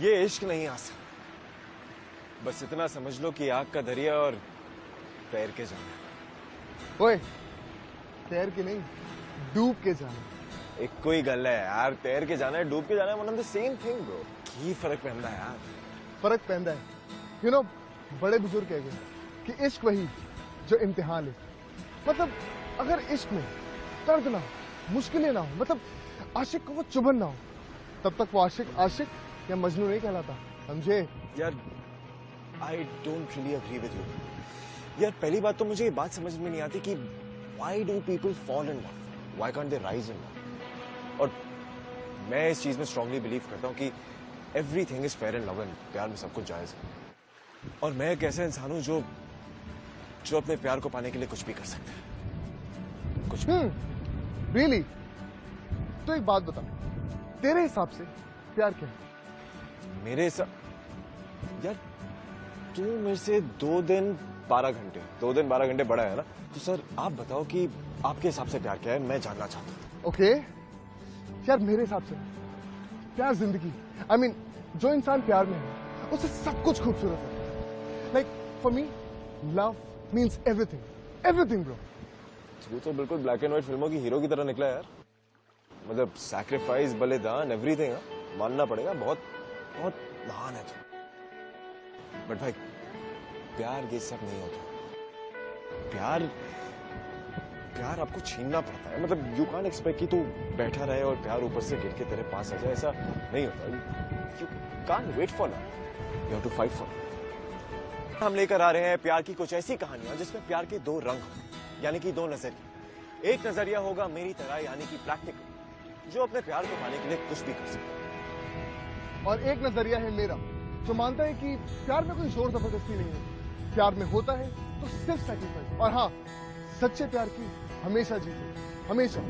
ये इश्क नहीं आसान। बस इतना समझ लो कि आग का दरिया और तैर के जाना। ओए, तैर के नहीं, डूब के जाना। एक कोई गल है यार, तैर के जाना है डूब के जाना है, one of the same thing bro. की फर्क पैंदा है यार? फर्क पैंदा है। यू नो, बड़े बुजुर्ग कह गए कि इश्क वही जो इम्तिहान है। मतलब अगर इश्क में दर्द ना हो, मुश्किलें ना हो, मतलब आशिक को वो चुभन ना हो, तब तक वो आशिक या मजनू नहीं कहलाता, समझे? यार I don't really agree with you. यार पहली बात तो मुझे ये बात समझ में नहीं आती कि why do people fall in love, why can't they rise in love. और मैं इस चीज में स्ट्रांगली बिलीव करता हूँ कि everything is fair in love and प्यार में सब कुछ जायज है। और मैं एक ऐसा इंसान हूं जो अपने प्यार को पाने के लिए कुछ भी कर सकता है, कुछ भी। रियली? तो एक बात बता, तेरे हिसाब से प्यार क्या है? मेरे साथ यार, तू मेरे से 2 दिन 12 घंटे बड़ा है ना, तो सर आप बताओ कि आपके हिसाब से प्यार क्या है, मैं जानना चाहता हूँ। ओके यार, मेरे हिसाब से प्यार जिंदगी, आई मीन जो इंसान प्यार में है उसे सब कुछ खूबसूरत है। Like for me love means everything bro. तू तो बिल्कुल ब्लैक एंड व्हाइट फिल्मों की हीरो की तरह निकला यार। मतलब सैक्रिफाइस, बलिदान, एवरीथिंग मानना पड़ेगा, बहुत बहुत महान है तू। बट भाई प्यार ये सब नहीं होता। प्यार आपको छीनना पड़ता है। मतलब यू कांट एक्सपेक्ट कि तू बैठा रहे और प्यार ऊपर से गिर के तेरे पास आ जाए, ऐसा नहीं होता। You can't wait for love, you have to fight for love. हम लेकर आ रहे हैं प्यार की कुछ ऐसी कहानियां जिसमें प्यार के 2 रंग हो, यानी कि 2 नजरिए। एक नजरिया होगा मेरी तरह, यानी कि प्रैक्टिकल, जो अपने प्यार को पाने के लिए कुछ भी कर सकता है। और एक नजरिया है मेरा, जो मानता है कि प्यार में कोई जोर जबरदस्ती नहीं है, प्यार में होता है तो सिर्फ सैक्रिफाइस। और हाँ, सच्चे प्यार की हमेशा जीते, हमेशा।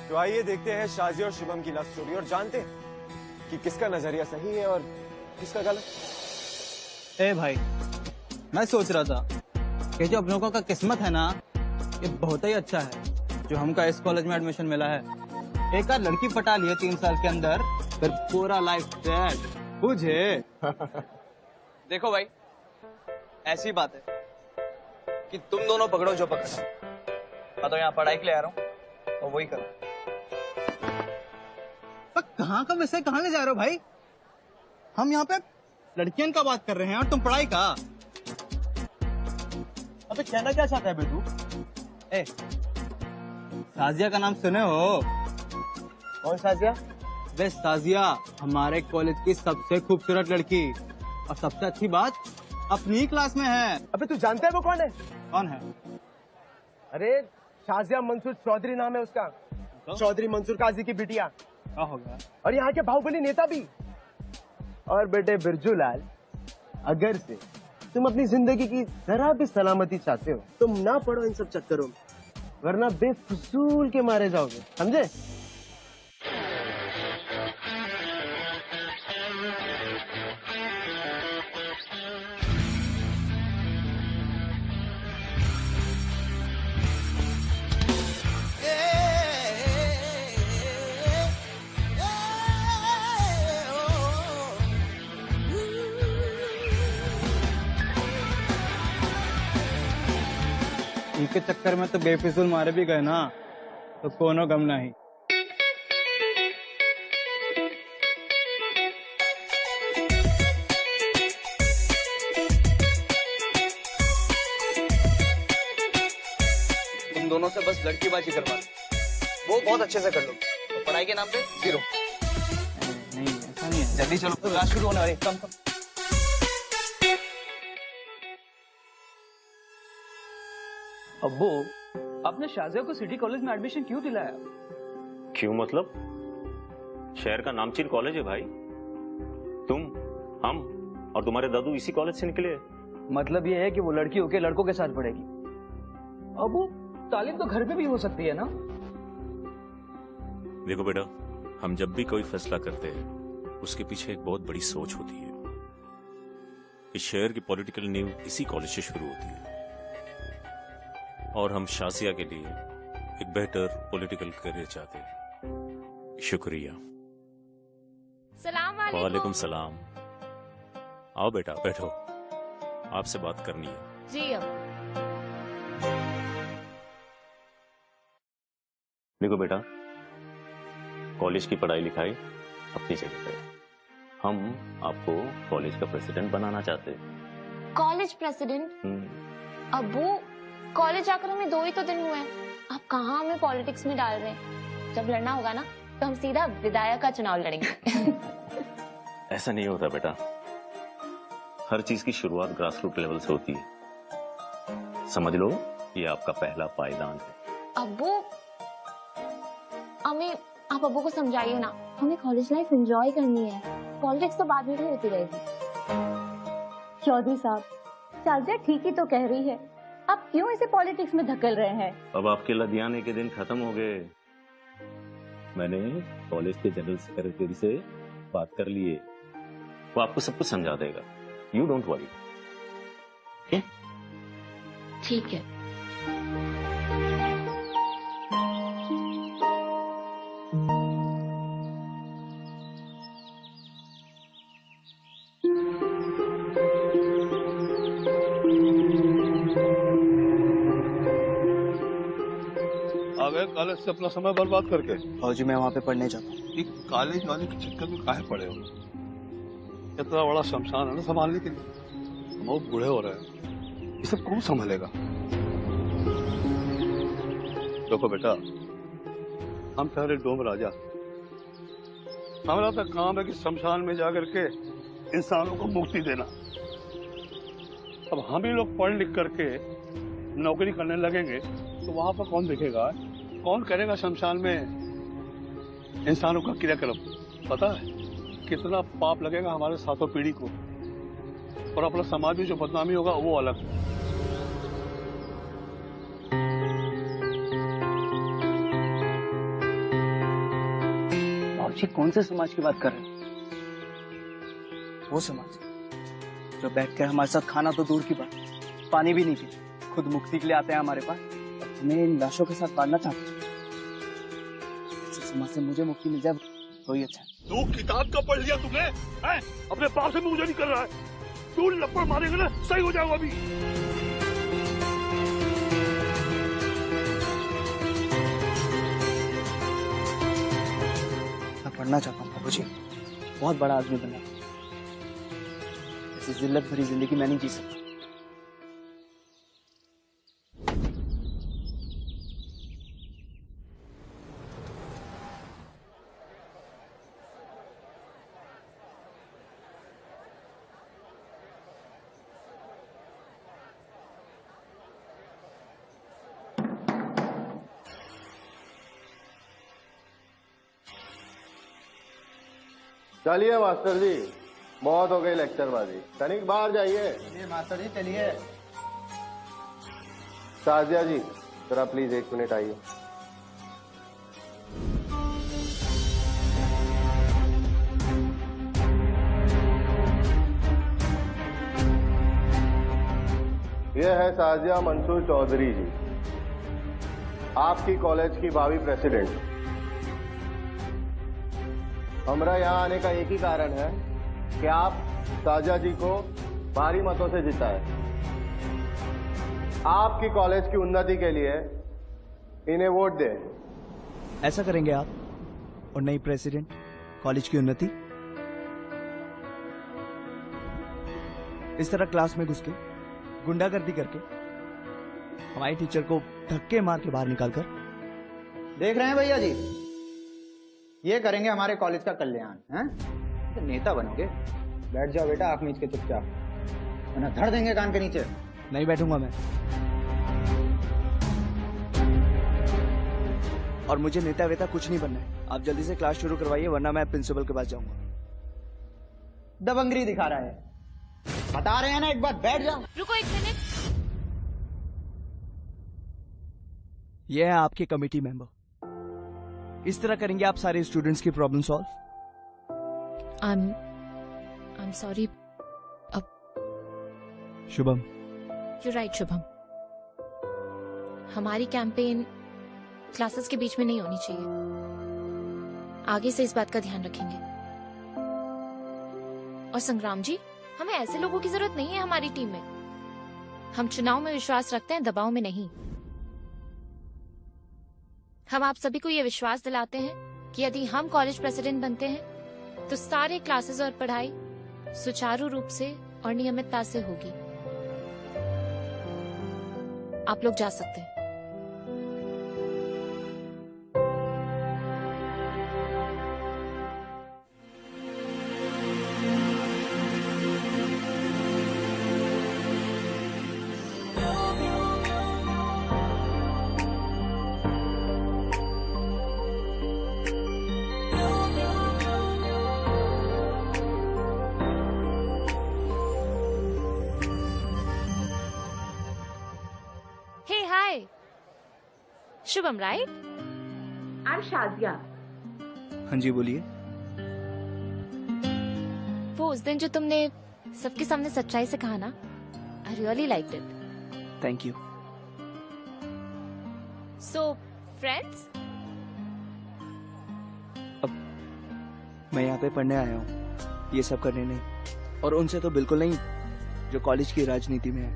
तो आइए देखते हैं शाज़िया और शुभम की लव स्टोरी और जानते हैं कि किसका नजरिया सही है और किसका गलत। ए भाई, मैं सोच रहा था कि जो हम लोगों का किस्मत है ना, ये बहुत ही अच्छा है जो हमको इस कॉलेज में एडमिशन मिला है। एक आध लड़की पटा लिए 3 साल के अंदर, फिर पूरा लाइफ सेट। बुझे? देखो भाई, ऐसी बात है कि तुम दोनों पकड़ो जो पकड़ो। मैं तो यहाँ पढ़ाई के लिए आ रहा हूँ और वही करो। पर कहाँ का विषय कहाँ ले जा रहे हो भाई? हम यहाँ पे लड़कियों का बात कर रहे हैं और तुम पढ़ाई का। अबे कहना क्या चाहता है बे तू? ए, साजिया का नाम सुने हो? कौन साजिया? वे साजिया हमारे कॉलेज की सबसे खूबसूरत लड़की, और सबसे अच्छी बात अपनी क्लास में है। अबे तू जानता है वो कौन है? कौन है? अरे शाजिया मंसूर चौधरी नाम है उसका। चौधरी मंसूर काजी की बिटिया। क्या हो गया? और यहाँ के बाहुबली नेता भी। और बेटे बिरजू लाल, अगर से तुम अपनी जिंदगी की जरा भी सलामती चाहते हो, तुम ना पड़ो इन सब चक्करों में, वरना बेफजूल के मारे जाओगे, समझे? इनके चक्कर में तो बेफिजूल मारे भी गए ना, तो कोनो गम नहीं। तुम दोनों से बस लड़कीबाजी करवा लो, वो बहुत अच्छे से कर लो, तो पढ़ाई के नाम पे 0। नहीं, ऐसा नहीं है। जल्दी चलो, क्लास शुरू होने वाली। कम कम। अब्बू, आपने शाजिया को सिटी कॉलेज में एडमिशन क्यों दिलाया? क्यों मतलब? शहर का नामचीन कॉलेज है भाई। तुम, हम और तुम्हारे दादू इसी कॉलेज से निकले हैं। मतलब ये है कि वो लड़की होके लड़कों के साथ पढ़ेगी। अब्बू, तालीम तो घर पे भी हो सकती है ना? देखो बेटा, हम जब भी कोई फैसला करते हैं उसके पीछे एक बहुत बड़ी सोच होती है। इस शहर की पॉलिटिकल नींव इसी कॉलेज से शुरू होती है और हम शाजिया के लिए एक बेहतर पॉलिटिकल करियर चाहते हैं। शुक्रिया। सलाम वालेकुम। वालेकुम सलाम। आओ बेटा बैठो, आपसे बात करनी है। जी अब देखो बेटा, कॉलेज की पढ़ाई लिखाई अपनी जगह पे, हम आपको कॉलेज का प्रेसिडेंट बनाना चाहते हैं। College president? अबू, कॉलेज आकर हमें 2 ही तो दिन हुए हैं, आप कहाँ हमें पॉलिटिक्स में डाल रहे हैं? जब लड़ना होगा ना तो हम सीधा विधायक का चुनाव लड़ेंगे। ऐसा नहीं होता बेटा, हर चीज की शुरुआत ग्रास रूट लेवल से होती है। समझ लो ये आपका पहला पायदान है। अबू, आप अबू को समझाइए ना, हमें कॉलेज लाइफ एंजॉय करनी है, पॉलिटिक्स तो बाद में भी होती रहेगी। चौधरी साहब, चाचा ठीक ही तो कह रही है, आप क्यों इसे पॉलिटिक्स में धकेल रहे हैं? अब आपके लदियाने के दिन खत्म हो गए। मैंने कॉलेज के जनरल सेक्रेटरी से बात कर ली है, वो आपको सब कुछ समझा देगा। You don't worry. ठीक है। कॉलेज से अपना समय बर्बाद करके। और जी मैं वहाँ पे पढ़ने जाता हूँ। एक कॉलेज वाले के चक्कर में काहे पड़े हो? इतना बड़ा शमशान है ना संभालने के लिए, हम बहुत बूढ़े हो रहे हैं, ये सब कौन संभालेगा? देखो बेटा, हम ठहरे डोम राजा, हमारा तो काम है कि शमशान में जाकर के इंसानों को मुक्ति देना। अब हम ही लोग पढ़ लिख करके नौकरी करने लगेंगे तो वहां पर कौन देखेगा? कौन करेगा शमशान में इंसानों का क्रियाक्रम? पता है कितना पाप लगेगा हमारे सातों पीढ़ी को, और अपना समाज में जो बदनामी होगा वो अलग। बाबूजी कौन से समाज की बात कर रहे हैं? वो समाज जो बैठकर हमारे साथ खाना तो दूर की बात, पानी भी नहीं पीते, खुद मुक्ति के लिए आते हैं हमारे पास, और तुम्हें इन लाशों के साथ बांधना चाहते हैं। इस समाज से मुझे मुक्ति मिल जाए तो ही अच्छा है। तू किताब का पढ़ लिया तुमने? अपने बाप से मुझे नहीं कर रहा है, तू लपड़ मारेगा ना सही हो जाएगा। अभी मैं पढ़ना चाहता हूँ बाबूजी, बहुत बड़ा आदमी बनना। ऐसी जिल्लत भरी जिंदगी मैं नहीं जी सकता। चलिए मास्टर जी, बहुत हो गई लेक्चरबाजी, तनिक बाहर जाइए। चलिए मास्टर जी चलिए। साजिया जी जरा प्लीज 1 मिनट आइए। यह है साजिया मंसूर चौधरी जी, आपकी कॉलेज की भावी प्रेसिडेंट। हमारा यहाँ आने का एक ही कारण है कि आप साजिया जी को भारी मतों से जिताए। आपकी कॉलेज की उन्नति के लिए इन्हें वोट दें। ऐसा करेंगे आप? और नई प्रेसिडेंट, कॉलेज की उन्नति? इस तरह क्लास में घुस के गुंडागर्दी करके हमारे टीचर को धक्के मार के बाहर निकालकर? देख रहे हैं भैया जी, ये करेंगे हमारे कॉलेज का कल्याण हैं? तो नेता बनोगे? बैठ जाओ बेटा, आंख मीच के चुपचाप, वरना धर देंगे कान के नीचे। नहीं बैठूंगा मैं। और मुझे नेता वेता कुछ नहीं बनना है। आप जल्दी से क्लास शुरू करवाइए, वरना मैं प्रिंसिपल के पास जाऊंगा। दबंगरी दिखा रहा है, बता रहे हैं ना, एक बार बैठ जाओ। रुको 1 मिनट। ये है आपके कमेटी मेंबर। इस तरह करेंगे आप सारे स्टूडेंट्स की problem solve? I'm sorry. Shubham, You're right, Shubham. हमारी कैंपेन क्लासेस के बीच में नहीं होनी चाहिए। आगे से इस बात का ध्यान रखेंगे। और संग्राम जी, हमें ऐसे लोगों की जरूरत नहीं है हमारी टीम में। हम चुनाव में विश्वास रखते हैं, दबाव में नहीं। हम आप सभी को ये विश्वास दिलाते हैं कि यदि हम कॉलेज प्रेसिडेंट बनते हैं तो सारे क्लासेस और पढ़ाई सुचारू रूप से और नियमितता से होगी। आप लोग जा सकते हैं। Shubham, right? I am Shazia. हाँ जी, बोलिए। वो उस दिन जो तुमने सबके सामने सच्चाई से कहा ना, I really liked it. Thank you. So friends, अब मैं यहाँ पे पढ़ने आया हूँ, ये सब करने नहीं। और उनसे तो बिल्कुल नहीं जो कॉलेज की राजनीति में है।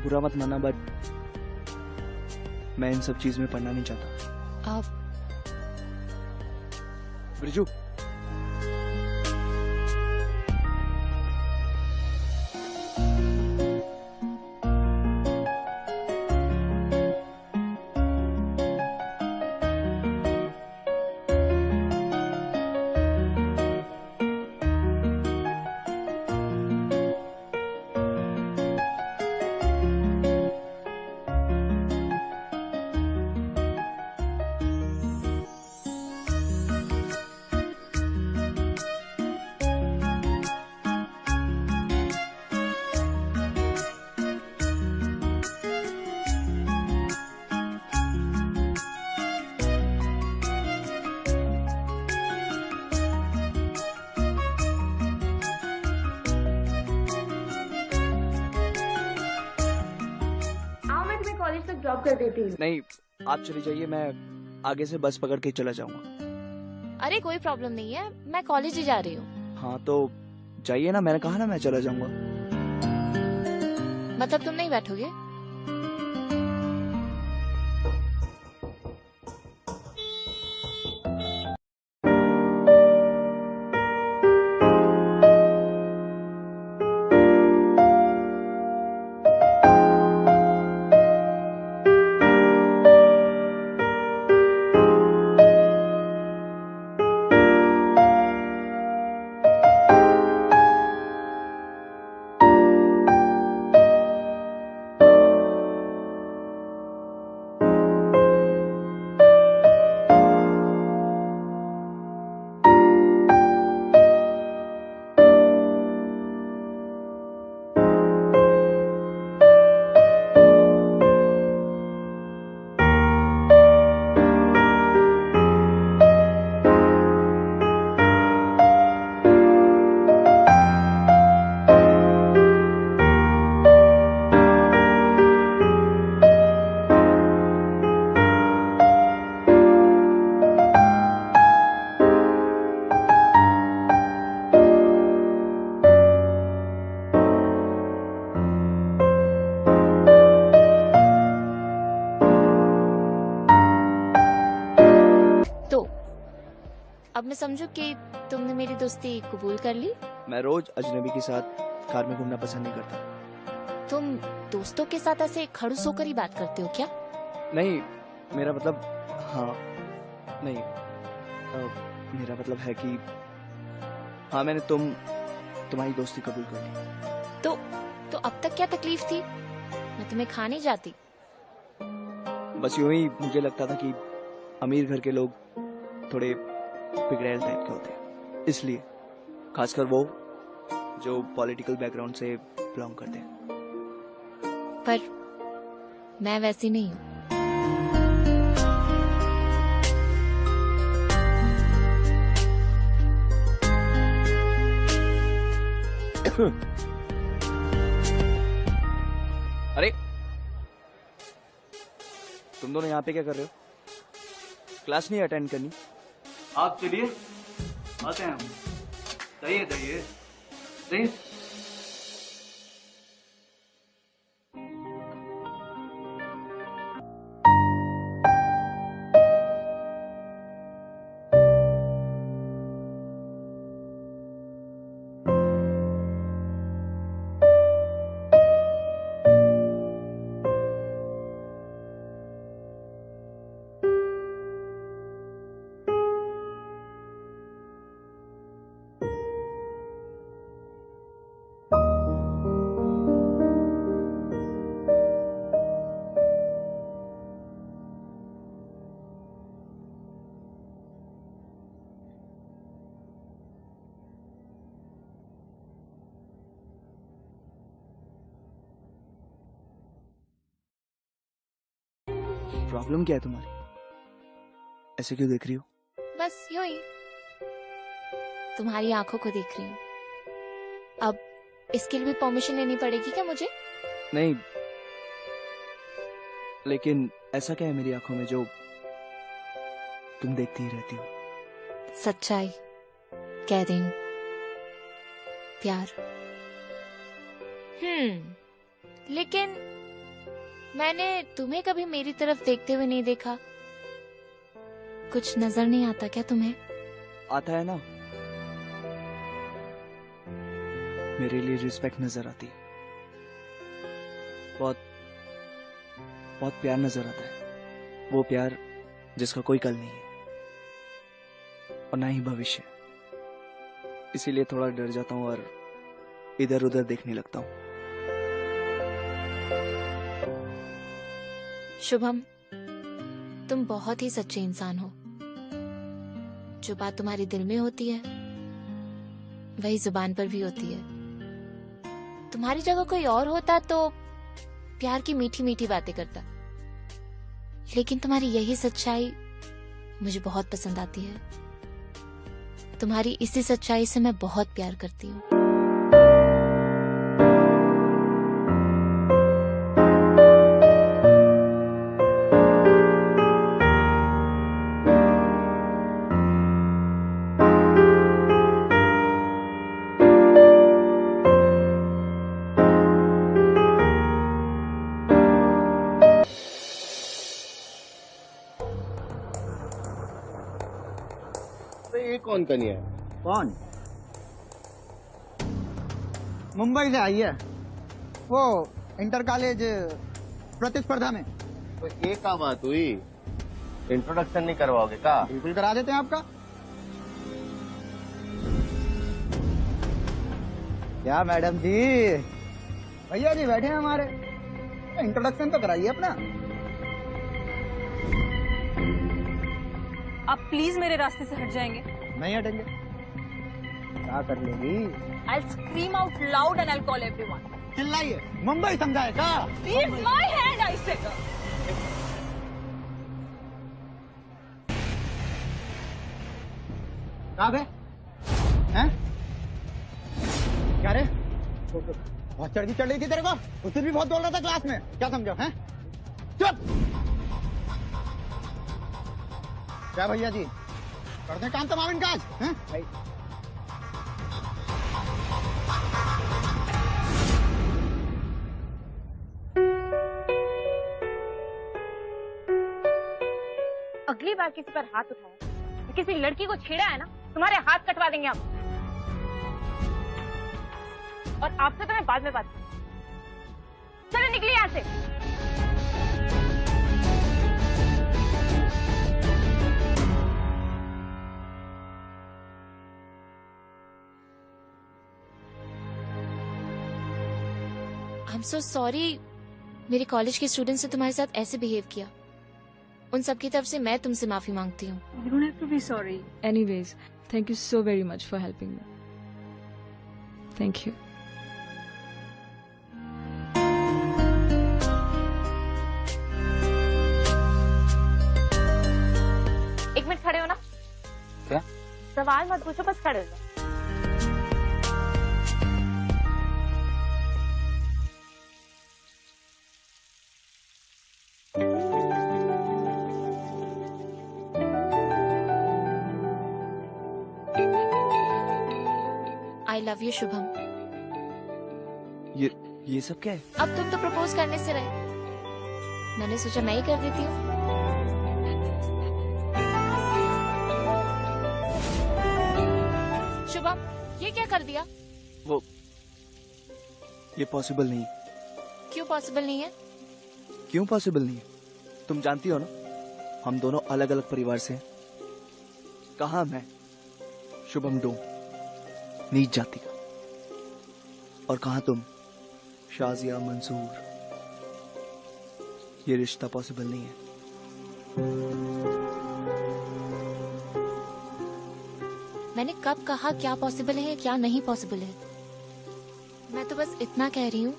बुरा मत मानना, बट मैं इन सब चीज में पढ़ना नहीं चाहता। आप ब्रिजू, ड्रॉप कर देती हूँ। नहीं, आप चली जाइए, मैं आगे से बस पकड़ के चला जाऊंगा। अरे कोई प्रॉब्लम नहीं है, मैं कॉलेज ही जा रही हूँ। हाँ तो जाइए ना, मैंने कहा ना मैं चला जाऊंगा। मतलब तुम नहीं बैठोगे? अब मैं समझू कि तुमने मेरी दोस्ती कबूल कर ली? मैं रोज अजनबी के साथ कार में घूमना पसंद नहीं करता। तुम दोस्तों के साथ ऐसे खड़ूस होकर ही बात करते हो क्या? नहीं, मेरा मतलब, हाँ नहीं, मेरा मतलब है कि हाँ, मैंने तुम्हारी दोस्ती कबूल कर ली। तो अब तक क्या तकलीफ थी? मैं तुम्हें खा नहीं जाती। बस यूं ही मुझे लगता था कि अमीर घर के लोग थोड़े बिगड़ैल टाइप के होते हैं, इसलिए खासकर वो जो पॉलिटिकल बैकग्राउंड से बिलोंग करते हैं। पर मैं वैसी नहीं हूँ। अरे तुम दोनों यहाँ पे क्या कर रहे हो? क्लास नहीं अटेंड करनी? आप चलिए, आते हैं हम। सही है, सही है, सही है। प्रॉब्लम क्या है तुम्हारी? ऐसे क्यों देख रही हो? बस यूं ही तुम्हारी आंखों को देख रही हूँ। अब इसके लिए भी परमिशन लेनी पड़ेगी क्या मुझे? नहीं, लेकिन ऐसा क्या है मेरी आंखों में जो तुम देखती ही रहती हो? सच्चाई, कैरिंग, प्यार। लेकिन मैंने तुम्हें कभी मेरी तरफ देखते हुए नहीं देखा। कुछ नजर नहीं आता क्या तुम्हें? आता है ना, मेरे लिए रिस्पेक्ट नजर आती है, बहुत बहुत प्यार नजर आता है। वो प्यार जिसका कोई कल नहीं है और ना ही भविष्य। इसीलिए थोड़ा डर जाता हूँ और इधर उधर देखने लगता हूँ। शुभम, तुम बहुत ही सच्चे इंसान हो। जो बात तुम्हारे दिल में होती है वही जुबान पर भी होती है। तुम्हारी जगह कोई और होता तो प्यार की मीठी मीठी बातें करता, लेकिन तुम्हारी यही सच्चाई मुझे बहुत पसंद आती है। तुम्हारी इसी सच्चाई से मैं बहुत प्यार करती हूँ। ये कौन कन्या है? कौन? मुंबई से आई है, वो इंटर कॉलेज प्रतिस्पर्धा में। तो ये क्या बात हुई? इंट्रोडक्शन नहीं करवाओगे का? बिल्कुल करा देते हैं आपका। क्या मैडम जी, भैया जी बैठे हैं हमारे, इंट्रोडक्शन तो कराइए अपना। आप प्लीज मेरे रास्ते से हट जाएंगे? नहीं हटेंगे। क्या कर लेगी? I'll scream out loud and I'll call everyone. चिल्लाइए, Mumbai समझाए का? Leave my hand, I said. कहाँ गए? हैं? क्या रे? बहुत चढ़ रही थी तेरे को, उस दिन भी बहुत बोल रहा था क्लास में, क्या समझो? हैं? चुप! क्या भैया जी, करते काम तमाम इनका आज, हैं? भाई अगली बार किसी पर हाथ उठाया, किसी लड़की को छेड़ा है ना, तुम्हारे हाथ कटवा देंगे हम। और आपसे तो मैं बाद में बात करूं। चलो निकलिए यहाँ से। I'm so sorry, मेरे कॉलेज के स्टूडेंट्स ने तुम्हारे साथ ऐसे बिहेव किया। उन सब की तरफ से मैं तुमसे माफी मांगती हूँ। You don't have to be sorry. Anyways, thank you so very much for helping me. Thank you. एक मिनट खड़े हो ना? क्या? सवाल मत पूछो, बस खड़े हो जाओ। I love you Shubham. ये सब क्या है? अब तुम तो प्रपोज करने से रहे, मैंने सोचा मैं ही कर देती हूँ। शुभम, ये क्या कर दिया? वो ये पॉसिबल नहीं। क्यों पॉसिबल नहीं है? क्यों पॉसिबल नहीं है? तुम जानती हो ना, हम दोनों अलग अलग परिवार से हैं। कहा मैं शुभम डोम, नीच जाति का, और कहा तुम शाजिया मंसूर। ये रिश्ता पॉसिबल नहीं है। मैंने कब कहा क्या पॉसिबल है क्या नहीं पॉसिबल है? मैं तो बस इतना कह रही हूँ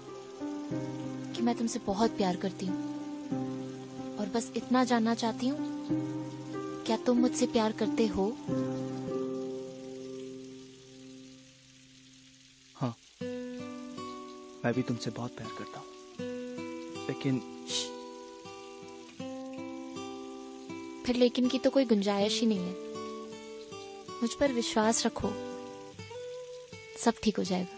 कि मैं तुमसे बहुत प्यार करती हूँ, और बस इतना जानना चाहती हूँ, क्या तुम मुझसे प्यार करते हो? हाँ, मैं भी तुमसे बहुत प्यार करता हूँ, लेकिन फिर लेकिन की तो कोई गुंजाइश ही नहीं है। मुझ पर विश्वास रखो, सब ठीक हो जाएगा।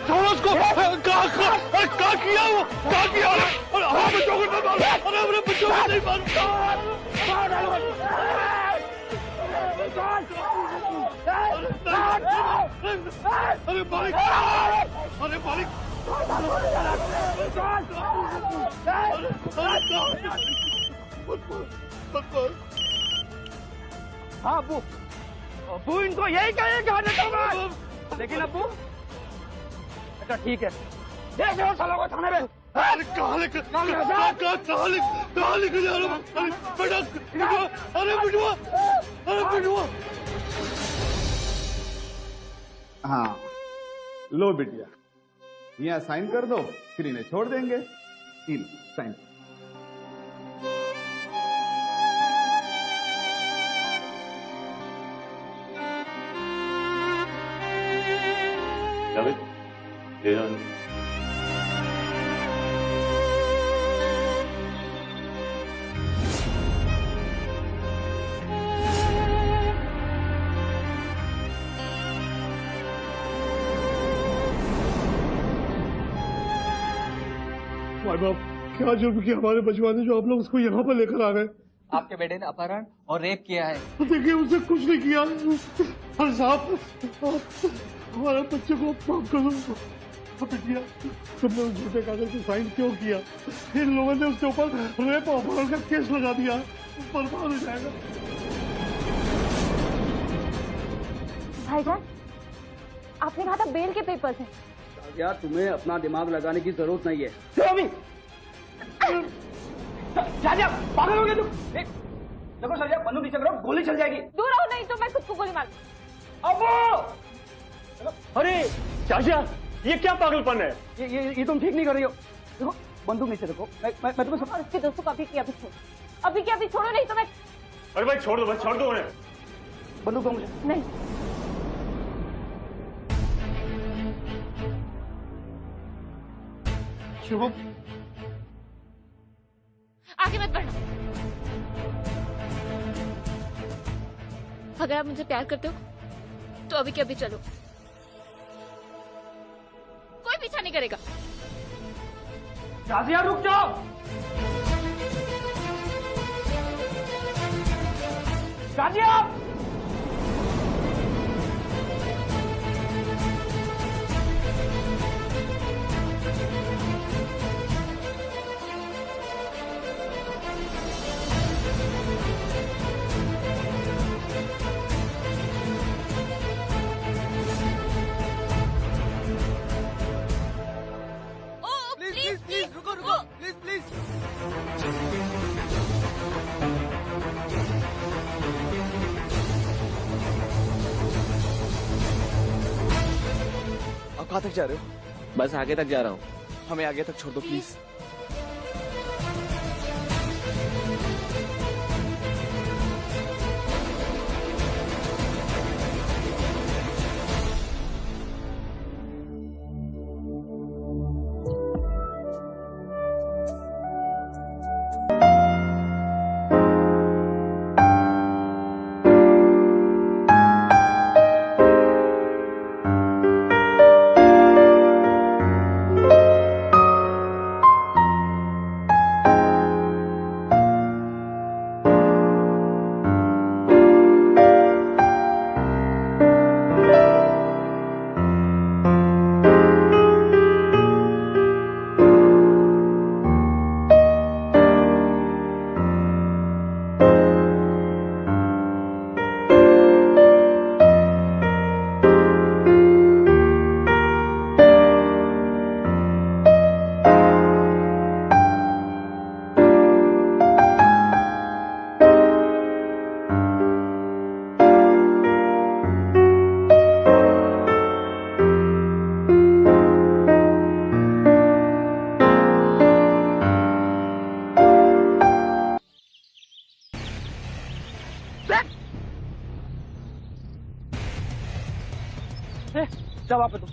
छोड़ो उसको। क्या किया वो? क्या किया? हमारे बच्चों को नहीं मारो। अरे हमारे बच्चों को नहीं मारो। अरे मालिक, अरे मालिक, हाँ अब्बू, अब्बू इनको यही कहे खाने दो मैं। लेकिन अब्बू, अच्छा ठीक है, देख लो सालों को थाने में। अरे कहाँ लेकर जा रहा हूँ? अरे बेटा, अरे बिटुआ, अरे बिटुआ। हाँ लो बिटिया, यहाँ साइन कर दो, फिर इन्हें छोड़ देंगे। इन साइन। माँ बाप, क्या जुर्म किया हमारे बचवा ने जो आप लोग उसको यहाँ पर लेकर आ गए? आपके बेटे ने अपहरण और रेप किया है। देखिए, उसने कुछ नहीं किया। अरे साहब, हमारे बच्चे को माफ कर दो। बिटिया, तुमने उस झूठे कागज पे साइन क्यों किया? इन लोगों ने उसके ऊपर रेप और अपहरण का केस लगा दिया, बर्बाद हो जाएगा। भाईजान, आपने कहा था बेल के पेपर्स हैं। यार, तुम्हें अपना दिमाग लगाने की जरूरत नहीं है। पागल हो गए तुम? देखो सरजा, बंदूक नीचे करो, गोली चल जाएगी। दूर आओ, नहीं तो मैं खुद को गोली मार। अब्बू! अरे चाचा, ये क्या पागलपन है? ये तुम ठीक नहीं कर रही हो। देखो, बंदूक नीचे रखो। मैं तुम्हें सब। उसके दोस्तों को अभी की अभी छोड़ो, अभी की अभी छोड़ो, नहीं तो मैं। अरे भाई छोड़ दो, भाई छोड़ दो उन्हें। बंदूक दो मुझे। नहीं, शुभम, आगे मत बढ़ना। अगर आप मुझे प्यार करते हो तो अभी के अभी चलो, कोई पीछा नहीं करेगा। राजिया, रुक जाओ। राजिया, प्लीज रुको रुको, प्लीज प्लीज। आप कहाँ तक जा रहे हो? बस आगे तक जा रहा हूँ, हमें आगे तक छोड़ दो प्लीज। जा वहाँ पे तुम,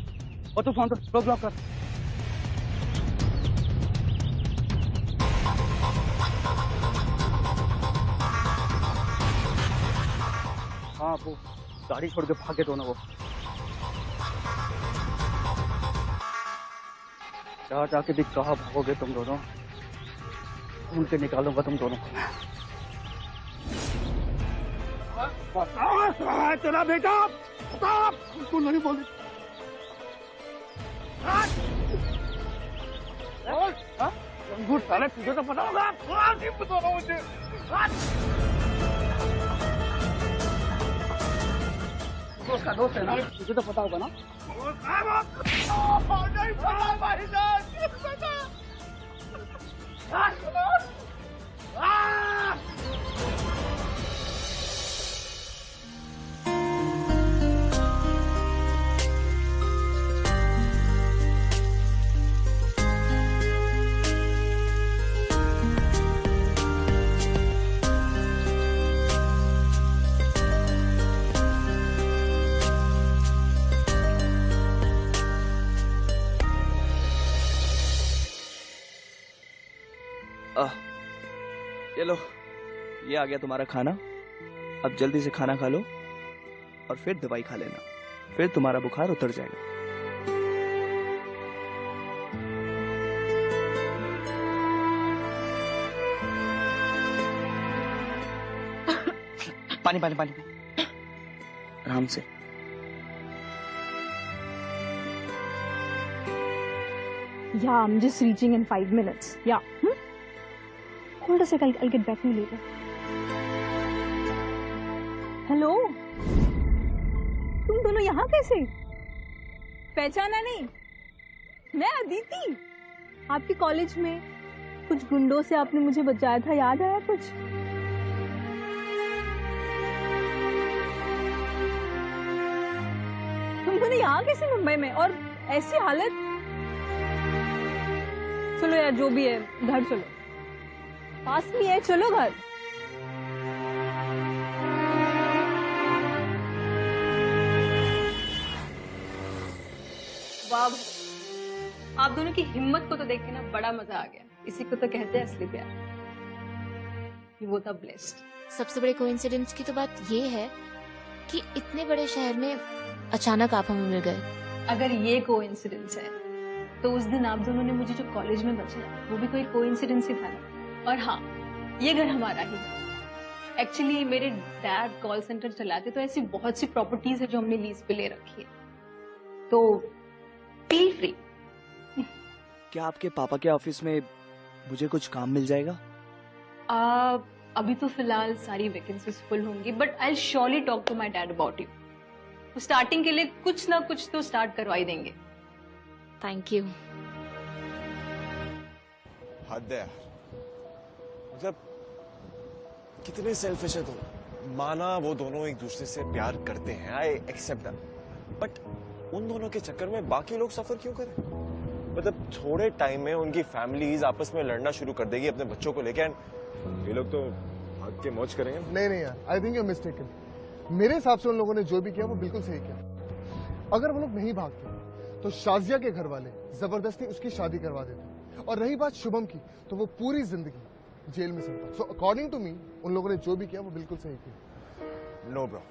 और तू फोन कर, रोड ब्लॉक कर। हाँ वो गाड़ी छोड़ के भागे दोनों वो। जा जाके भी कहाँ भागोगे तुम दोनों, ढूंढ के निकालूंगा तुम दोनों को। तेरा बेटा बिल्कुल नहीं बोली। साले तुझे तो पता होगा, बता रहा हूँ मुझे। उसका दोस्त है ना, तुझे तो पता होगा ना। नहीं पता भाईजान, ये लो, ये आ गया तुम्हारा खाना। अब जल्दी से खाना खा लो और फिर दवाई खा लेना, फिर तुम्हारा बुखार उतर जाएगा। पानी पानी पानी, आराम से। Yeah, I'm just reaching in 5 minutes. Yeah. Hold a sec, I'll get back to you later. Hello? तुम दोनों यहाँ कैसे? पहचाना नहीं? मैं अदिति। आपके कॉलेज में कुछ गुंडों से आपने मुझे बचाया था, याद आया कुछ? तुम दोनों यहाँ कैसे मुंबई में, और ऐसी हालत? चलो यार, जो भी है घर चलो, पास में है, चलो घर। वाह, आप दोनों की हिम्मत को तो देख के ना बड़ा मजा आ गया। इसी को तो कहते हैं असली प्यार। वो था ब्लेस्ड। सबसे बड़े कोइंसिडेंस की तो बात ये है कि इतने बड़े शहर में अचानक आप हमें मिल गए। अगर ये कोइंसिडेंस है तो उस दिन आप दोनों ने मुझे जो कॉलेज में बचाया वो भी कोई कोइंसिडेंस ही था ना। और हाँ, ये घर हमारा ही है। एक्चुअली मेरे डैड कॉल सेंटर चलाते, तो ऐसी बहुत सी प्रॉपर्टीज है जो हमने लीज पे ले रखी है, तो फील फ्री। क्या आपके पापा के ऑफिस में मुझे कुछ काम मिल जाएगा? अभी तो फिलहाल सारी वैकेंसीज फुल होंगी, but I surely talk to my dad about you. Starting के लिए कुछ ना कुछ तो स्टार्ट करवाई देंगे। Thank you. हद है यार, मतलब कितने सेल्फिश है तुम। माना वो दोनों एक दूसरे से प्यार करते हैं, आई एक्सेप्ट दैट, बट उन दोनों के चक्कर में बाकी लोग सफर क्यों करें? मतलब थोड़े टाइम में उनकी फैमिलीज आपस में लड़ना शुरू कर देगी अपने बच्चों को लेकर, ये लोग तो भाग के मौज करेंगे। नहीं यार, आई थिंक यू मिस्टेकन। मेरे हिसाब से उन लोगों ने जो भी किया वो बिल्कुल सही किया। अगर वो लोग नहीं भागते तो शाजिया के घर वाले जबरदस्ती उसकी शादी करवा देते, और रही बात शुभम की तो वो पूरी जिंदगी जेल में सड़ता। सो अकॉर्डिंग टू मी उन लोगों ने जो भी किया वो बिल्कुल सही किया। No bro,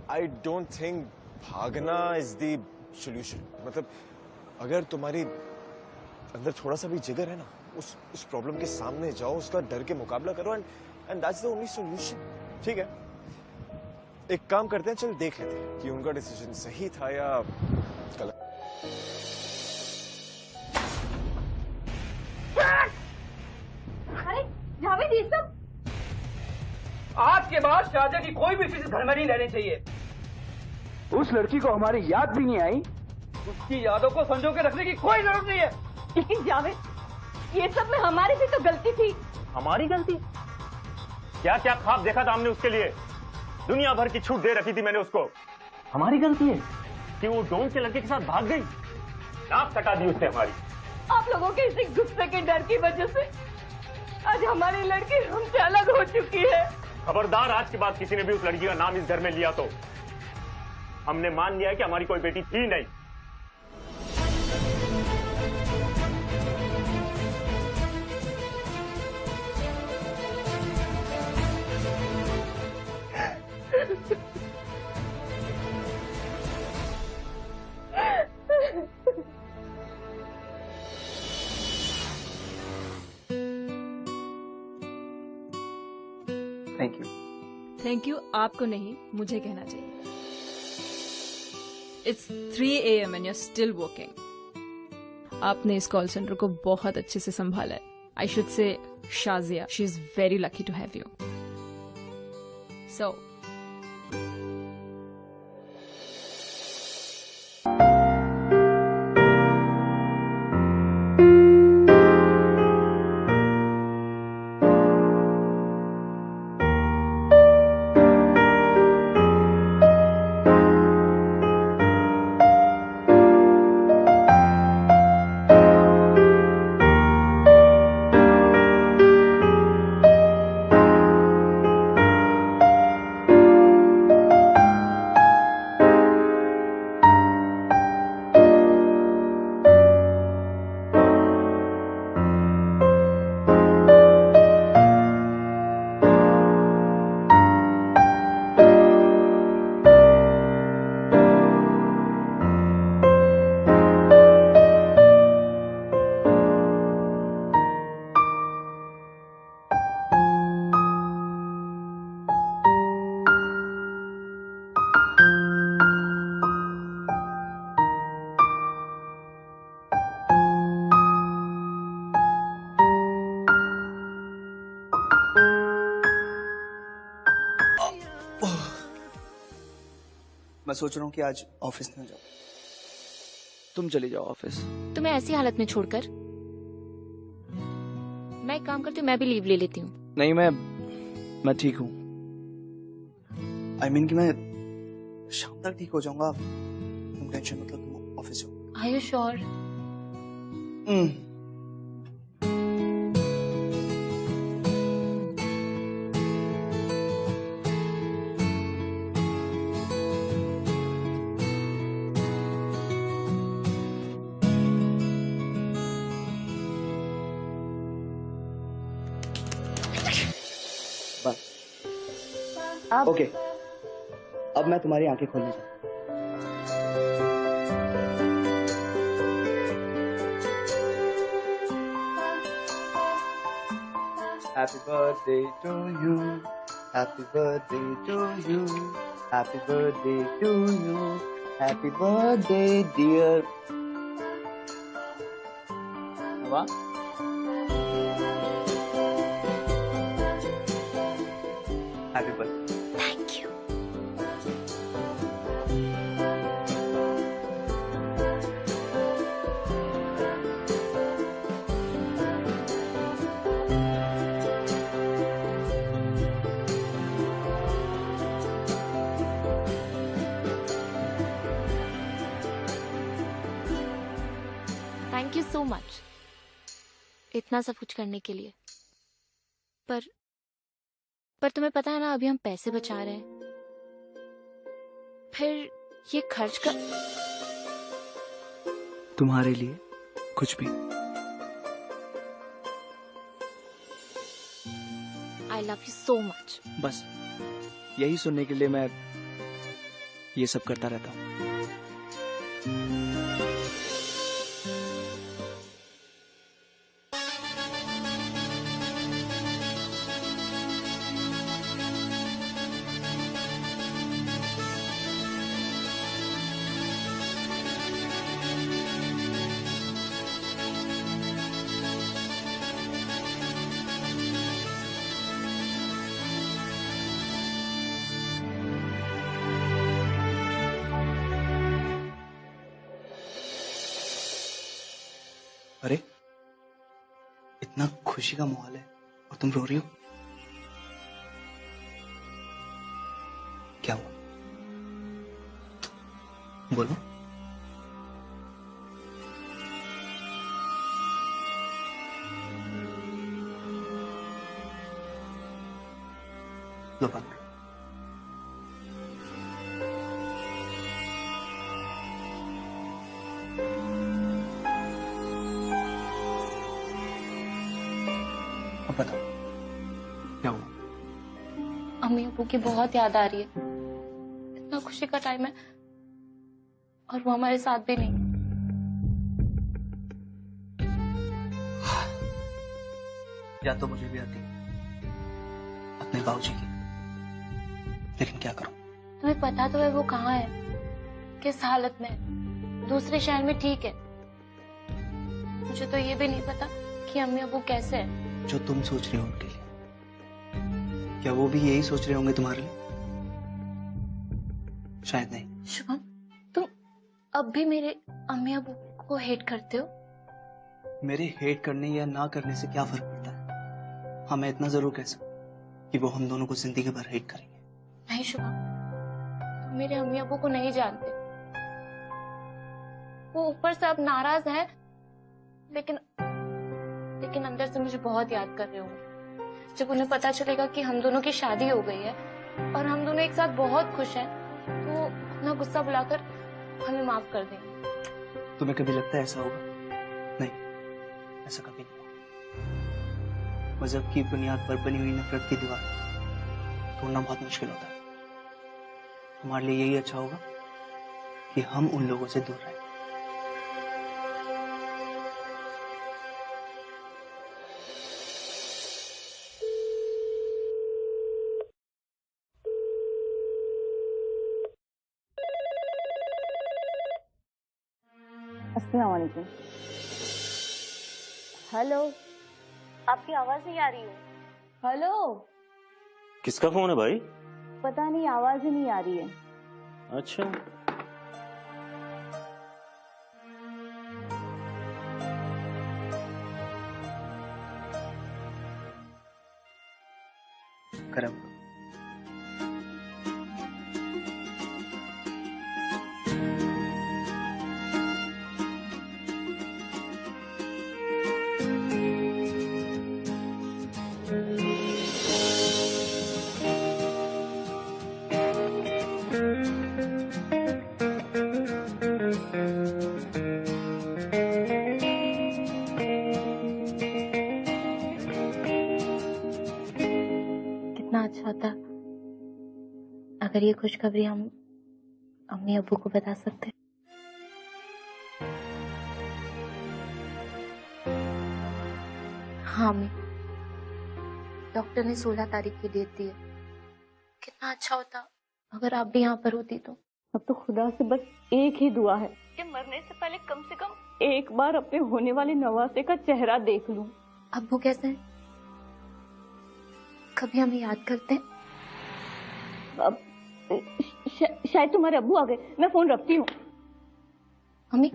I don't think भागना इज द सॉल्यूशन। मतलब अगर तुम्हारी अंदर थोड़ा सा भी जिगर है ना, उस प्रॉब्लम के सामने जाओ, उसका डर के मुकाबला करो, and that's the only solution. ठीक है, एक काम करते हैं, चल देख लेते हैं कि उनका डिसीजन सही था या गलत। अरे जावेद, ये सब आज के बाद शाहजहा की कोई भी चीज घर में नहीं रहनी चाहिए। उस लड़की को हमारी याद भी नहीं आई, उसकी यादों को संजो के रखने की कोई जरूरत नहीं है। लेकिन जावेद, ये सब में हमारी भी तो गलती थी। हमारी गलती? क्या क्या ख्वाब देखा था हमने उसके लिए, दुनिया भर की छूट दे रखी थी मैंने उसको। हमारी गलती है कि वो डोन के लड़के के साथ भाग गई, नाक कटा दी उसने हमारी। आप लोगों के इसी गुस्से के डर की वजह से आज हमारी लड़की हमसे अलग हो चुकी है। खबरदार, आज के बाद किसी ने भी उस लड़की का नाम इस घर में लिया तो हमने मान लिया है कि हमारी कोई बेटी थी नहीं। Thank you. थैंक यू आपको नहीं, मुझे कहना चाहिए। It's 3 AM and you're still working. आपने इस कॉल सेंटर को बहुत अच्छे से संभाला है। I should say Shazia, she is very lucky to have you. So, मैं सोच रहा हूँ कि आज ऑफिस ना जाओ, तुम चली जाओ ऑफिस। तुम्हें ऐसी हालत में छोड़कर मैं एक काम करती हूँ, मैं भी लीव ले लेती हूँ। नहीं, मैं ठीक हूँ। I mean कि मैं शाम तक ठीक हो जाऊंगा, तुम टेंशन मत लो, तुम ऑफिस जाओ। Are you sure? ओके, अब मैं तुम्हारी आंखें खोलने जाऊँ। Happy birthday to you, happy birthday to you, happy birthday to you, happy birthday dear. Nava? Happy birthday. Thank you. Thank you so much इतना सब कुछ करने के लिए। पर तुम्हें पता है ना, अभी हम पैसे बचा रहे हैं, फिर ये खर्च कर। तुम्हारे लिए कुछ भी। I love you so much. बस यही सुनने के लिए मैं ये सब करता रहता हूँ। अरे इतना खुशी का माहौल है और तुम रो रही हो, क्या हुआ? बोलो। लो बात करो। अब बताओ क्या हुआ? अम्मी अबू की बहुत याद आ रही है। इतना खुशी का टाइम है और वो हमारे साथ भी नहीं। याद तो मुझे भी आती है अपने बाबूजी की, लेकिन क्या करूं? तुम्हें पता तो है वो कहाँ है, किस हालत में है। दूसरे शहर में ठीक है। मुझे तो ये भी नहीं पता कि अम्मी अबू कैसे है। जो तुम सोच रहे हो उनके लिए, क्या वो भी यही सोच रहे होंगे तुम्हारे लिए? शायद नहीं। शुभम, तुम अब भी मेरे अम्मी अबू को हेट करते हो? मेरे हेट करने या ना करने से क्या फर्क पड़ता है? हाँ, मैं इतना जरूर कह सकता कि वो हम दोनों को जिंदगी भर हेट करेंगे। नहीं शुभम, तुम मेरे अम्मी अबू को नहीं जानते। वो ऊपर से अब नाराज है, लेकिन अंदर से मुझे बहुत याद कर रहे होंगे। जब उन्हें पता चलेगा कि हम दोनों की शादी हो गई है और हम दोनों एक साथ बहुत खुश हैं, तो वो अपना गुस्सा बुलाकर हमें माफ कर देंगे। तुम्हें कभी लगता है ऐसा होगा? नहीं, ऐसा कभी नहीं होगा। मजहब की बुनियाद पर बनी हुई नफरत की दीवार तोड़ना बहुत मुश्किल होता है। हमारे लिए यही अच्छा होगा कि हम उन लोगों से दूर रहें। अस्सलाम वालेकुम। हेलो, आपकी आवाज नहीं आ रही है। हेलो, किसका फोन है भाई? पता नहीं, आवाज ही नहीं आ रही है। अच्छा, करम। कितना अच्छा होता अगर ये खुशखबरी हम अम्मी अब्बू को बता सकते। हाँ अम्मी, डॉक्टर ने 16 तारीख की डेट दी है। कितना अच्छा होता अगर आप भी यहाँ पर होती तो। अब तो खुदा से बस एक ही दुआ है कि मरने से पहले कम से कम एक बार अपने होने वाले नवासे का चेहरा देख लूं। अब्बू कैसे हैं? कभी हमें याद करते हैं? अब शायद तुम्हारे अब्बू आ गए, मैं फोन रखती हूँ। अम्मी,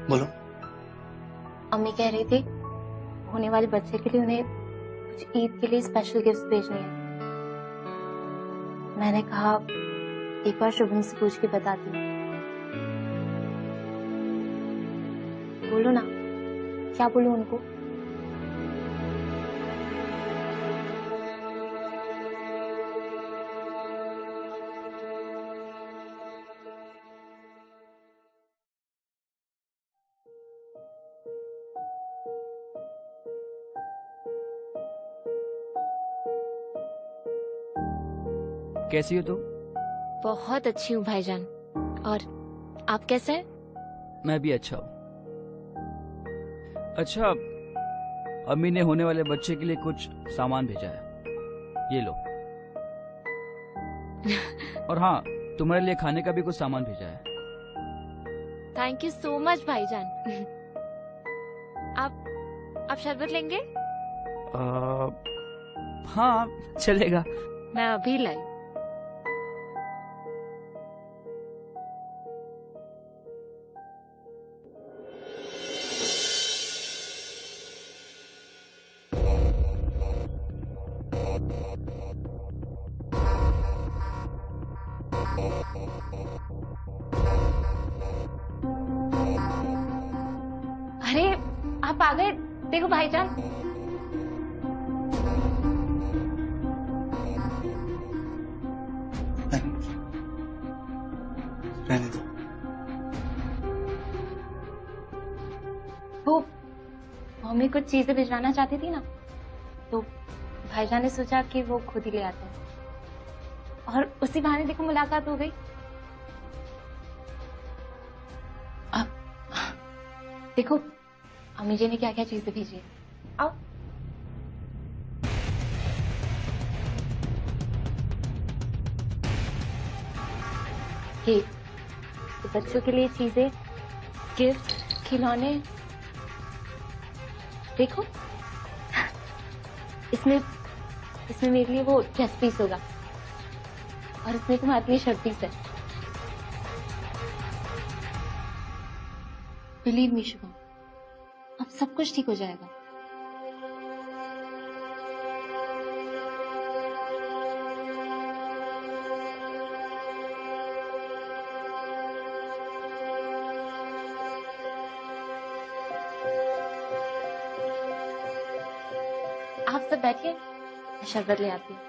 बोलो। अम्मी कह रही थी होने वाले बच्चे के लिए उन्हें कुछ ईद के लिए स्पेशल गिफ्ट्स भेजने हैं। मैंने कहा एक बार शुभम से पूछ के बताती हूँ। बोलो ना, क्या बोलूं उनको? कैसी हो तुम? बहुत अच्छी हूँ भाईजान। और आप कैसे हैं? मैं भी अच्छा हूँ। अच्छा, अम्मी ने होने वाले बच्चे के लिए कुछ सामान भेजा है, ये लो। और हाँ, तुम्हारे लिए खाने का भी कुछ सामान भेजा है। थैंक यू सो मच भाईजान। आप शरबत लेंगे? हाँ, चलेगा। मैं अभी लाई। अरे आप आ गए, देखो भाईजान। रहने दो। वो मम्मी कुछ चीजें भिजवाना चाहती थी ना, तो भाईजान ने सोचा कि वो खुद ही ले आते हैं, और उसी बहाने देखो मुलाकात हो गई। अब देखो अम्मी जी ने क्या क्या चीजें भेजी है। आओ। ये बच्चों के लिए चीजें, गिफ्ट, खिलौने। देखो इसमें मेरे लिए वो ड्रेस पीस होगा, और इसमें तुम्हारे लिए शर्ट पीस है। बिलीव मी शुभम, अब सब कुछ ठीक हो जाएगा। आप सब बैठिए, मैं शरबत ले आती हूँ।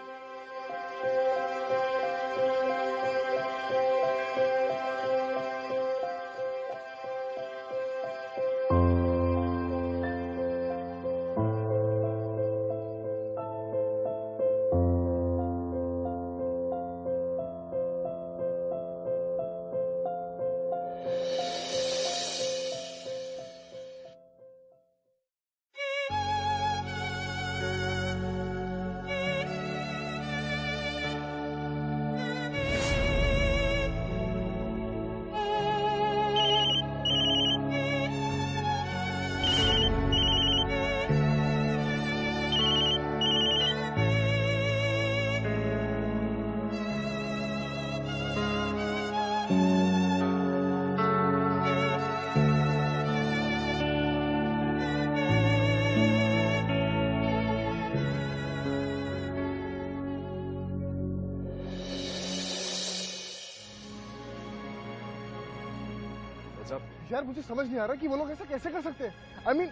यार मुझे समझ नहीं आ रहा कि वो लोग ऐसा कैसे कर सकते हैं। I mean,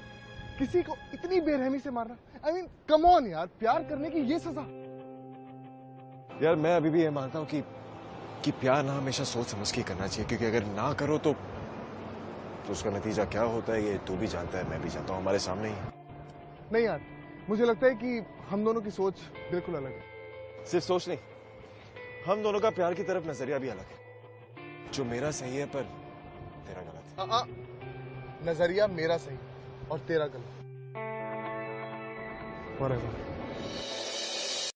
किसी को इतनी बेरहमी से मारना। I mean, come on यार, प्यार करने की ये सजा। यार मैं अभी भी ये मानता हूँ कि प्यार ना हमेशा सोच समझ के करना चाहिए, क्योंकि अगर ना करो तो उसका नतीजा क्या होता है ये तू भी जानता है, मैं भी जानता हूँ, हमारे सामने ही। नहीं यार, मुझे लगता है कि हम दोनों की सोच बिल्कुल अलग है। सिर्फ सोच नहीं, हम दोनों का प्यार की तरफ नजरिया भी अलग है। जो मेरा सही है पर तेरा गलत है। नजरिया मेरा सही और तेरा गलत। Whatever.